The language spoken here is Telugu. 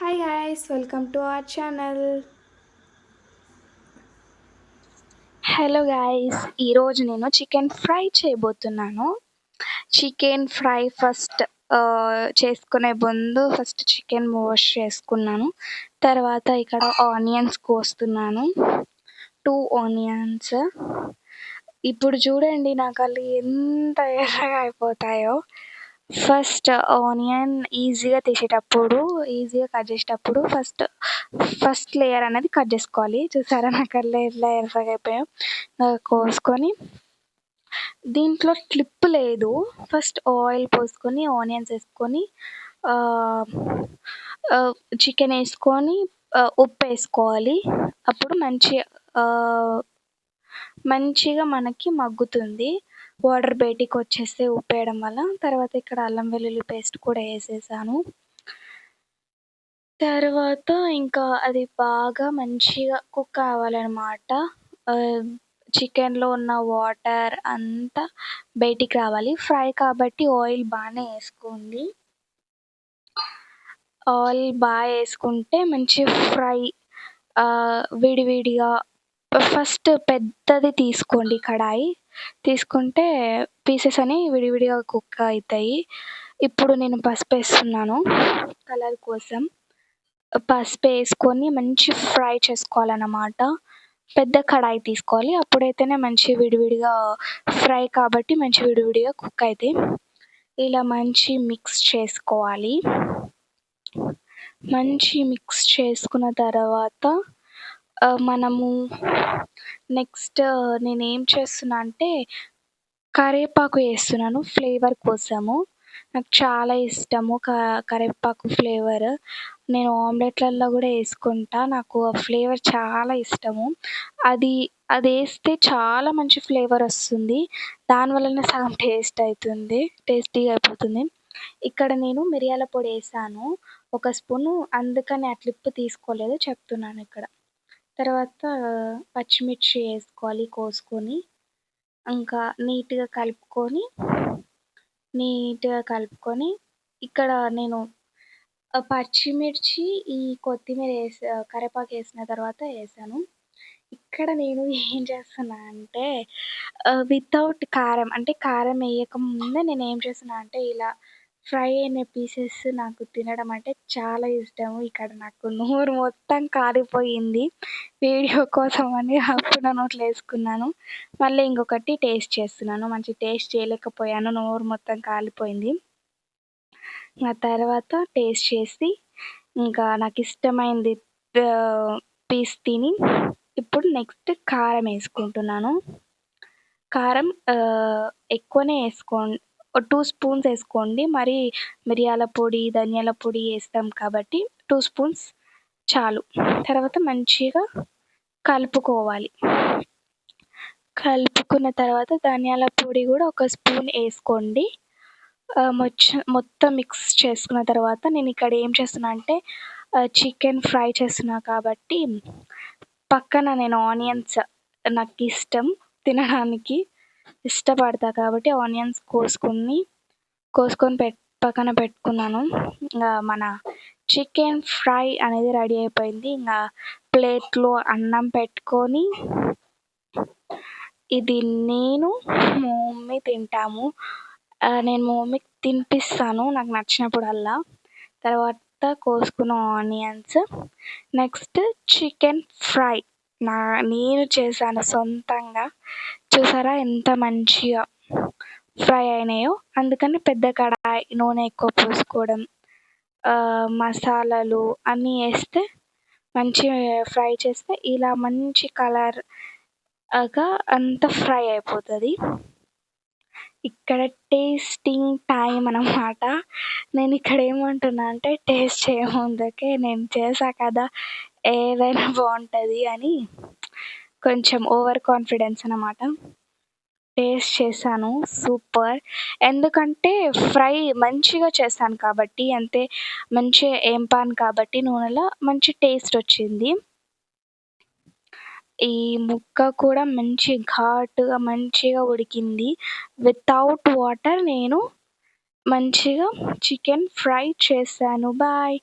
Hi guys, welcome to our channel. Hello guys, ఈరోజు నేను చికెన్ ఫ్రై చేయబోతున్నాను. చికెన్ ఫ్రై ఫస్ట్ చేసుకునే ముందు ఫస్ట్ చికెన్ వాష్ చేసుకున్నాను. తర్వాత ఇక్కడ ఆనియన్స్ కోస్తున్నాను, 2 ఆనియన్స్. ఇప్పుడు చూడండి నా కళ్ళు ఎంత ఎర్రగా అయిపోతాయో. ఫస్ట్ ఆనియన్ ఈజీగా కట్ చేసేటప్పుడు ఫస్ట్ లేయర్ అనేది కట్ చేసుకోవాలి. చూసారా నా కళ్ళు ఎలా ఎర్రగా అయిపోయాయో. కోసుకొని దీంట్లో క్లిప్ లేదు. ఫస్ట్ ఆయిల్ పోసుకొని ఆనియన్స్ వేసుకొని చికెన్ వేసుకొని ఉప్పు వేసుకోవాలి. అప్పుడు మంచిగా మనకి మగ్గుతుంది. వాటర్ బయటికి వచ్చేస్తే ఉప్పు వేయడం వల్ల. తర్వాత ఇక్కడ అల్లం వెల్లుల్లి పేస్ట్ కూడా వేసేసాను. తర్వాత ఇంకా అది బాగా మంచిగా కుక్ అవ్వాలనమాట. చికెన్లో ఉన్న వాటర్ అంతా బయటికి రావాలి. ఫ్రై కాబట్టి ఆయిల్ బాగానే వేసుకోండి. ఆయిల్ బాగా వేసుకుంటే మంచి ఫ్రై విడివిడిగా ఫస్ట్ పెద్దది తీసుకోండి కడాయి. తీసుకుంటే పీసెస్ అని విడివిడిగా కుక్ అవుతాయి. ఇప్పుడు నేను పసుపు వేస్తున్నాను కలర్ కోసం. పసుపు వేసుకొని మంచి ఫ్రై చేసుకోవాలన్నమాట. పెద్ద కడాయి తీసుకోవాలి. అప్పుడైతేనే మంచి విడివిడిగా ఫ్రై కాబట్టి మంచి విడివిడిగా కుక్ అవుతాయి. ఇలా మంచి మిక్స్ చేసుకోవాలి. మంచి మిక్స్ చేసుకున్న తర్వాత మనము నెక్స్ట్ నేనేం చేస్తున్నా అంటే కరివేపాకు వేస్తున్నాను ఫ్లేవర్ కోసము. నాకు చాలా ఇష్టము కరివేపాకు ఫ్లేవర్. నేను ఆమ్లెట్లలో కూడా వేసుకుంటా. నాకు ఆ ఫ్లేవర్ చాలా ఇష్టము. అది వేస్తే చాలా మంచి ఫ్లేవర్ వస్తుంది. దానివల్లనే సగం టేస్టీగా అయిపోతుంది. ఇక్కడ నేను మిరియాల పొడి వేసాను 1 స్పూను. అందుకని ఆ క్లిప్ తీసుకోలేదు, చెప్తున్నాను ఇక్కడ. తర్వాత పచ్చిమిర్చి వేసుకోవాలి కోసుకొని. ఇంకా నీట్గా కలుపుకొని ఇక్కడ నేను పచ్చిమిర్చి ఈ కొత్తిమీర కరివేపాకు వేసిన తర్వాత వేసాను. ఇక్కడ నేను ఏం చేస్తున్నా అంటే వితౌట్ కారం, అంటే కారం వేయకముందే నేను ఏం చేస్తున్నా అంటే ఇలా ఫ్రై అయిన పీసెస్ నాకు తినడం అంటే చాలా ఇష్టము. ఇక్కడ నాకు నోరు మొత్తం కాలిపోయింది. వీడియో కోసం అని అప్పుడు నా నోట్లో వేసుకున్నాను. మళ్ళీ ఇంకొకటి టేస్ట్ చేస్తున్నాను. మంచి టేస్ట్ చేయలేకపోయాను, నోరు మొత్తం కాలిపోయింది. ఆ తర్వాత టేస్ట్ చేసి ఇంకా నాకు ఇష్టమైంది పీస్ తిని ఇప్పుడు నెక్స్ట్ కారం వేసుకుంటున్నాను. కారం ఎక్కువనే 2 స్పూన్స్ వేసుకోండి. మరి మిరియాల పొడి, ధనియాల పొడి వేస్తాం కాబట్టి 2 స్పూన్స్ చాలు. తర్వాత మంచిగా కలుపుకోవాలి. కలుపుకున్న తర్వాత ధనియాల పొడి కూడా 1 స్పూన్ వేసుకోండి. మొత్తం మిక్స్ చేసుకున్న తర్వాత నేను ఇక్కడ ఏం చేస్తున్నా అంటే చికెన్ ఫ్రై చేస్తున్నా కాబట్టి పక్కన నేను ఆనియన్స్, నాకు ఇష్టం తినడానికి, ఇష్టపడతా కాబట్టి ఆనియన్స్ కోసుకొని పక్కన పెట్టుకున్నాను. మన చికెన్ ఫ్రై అనేది రెడీ అయిపోయింది. ఇంకా ప్లేట్లో అన్నం పెట్టుకొని ఇది నేను మా మమ్మీ తింటాము. నేను మా మమ్మీకి తినిపిస్తాను నాకు నచ్చినప్పుడల్లా. తర్వాత కోసుకున్న ఆనియన్స్, నెక్స్ట్ చికెన్ ఫ్రై నేను చేశాను సొంతంగా. చూసారా ఎంత మంచిగా ఫ్రై అయినాయో. అందుకని పెద్ద కడాయి, నూనె ఎక్కువ పోసుకోవడం, మసాలాలు అన్నీ వేస్తే మంచిగా ఫ్రై చేస్తే ఇలా మంచి కలర్గా అంతా ఫ్రై అయిపోతుంది. ఇక్కడ టేస్టింగ్ టైం అన్నమాట. నేను ఇక్కడ ఏమంటున్నా అంటే టేస్ట్ చేయముందుకే నేను చేశా కదా ఏదైనా బాగుంటుంది అని కొంచెం ఓవర్ కాన్ఫిడెన్స్ అన్నమాట. టేస్ట్ చేశాను, సూపర్. ఎందుకంటే ఫ్రై మంచిగా చేశాను కాబట్టి, అంతే మంచిగా ఏంపాను కాబట్టి నూనెలో మంచి టేస్ట్ వచ్చింది. ఈ ముక్క కూడా మంచి ఘాటుగా మంచిగా ఉడికింది. వితౌట్ వాటర్ నేను మంచిగా చికెన్ ఫ్రై చేశాను. బాయ్.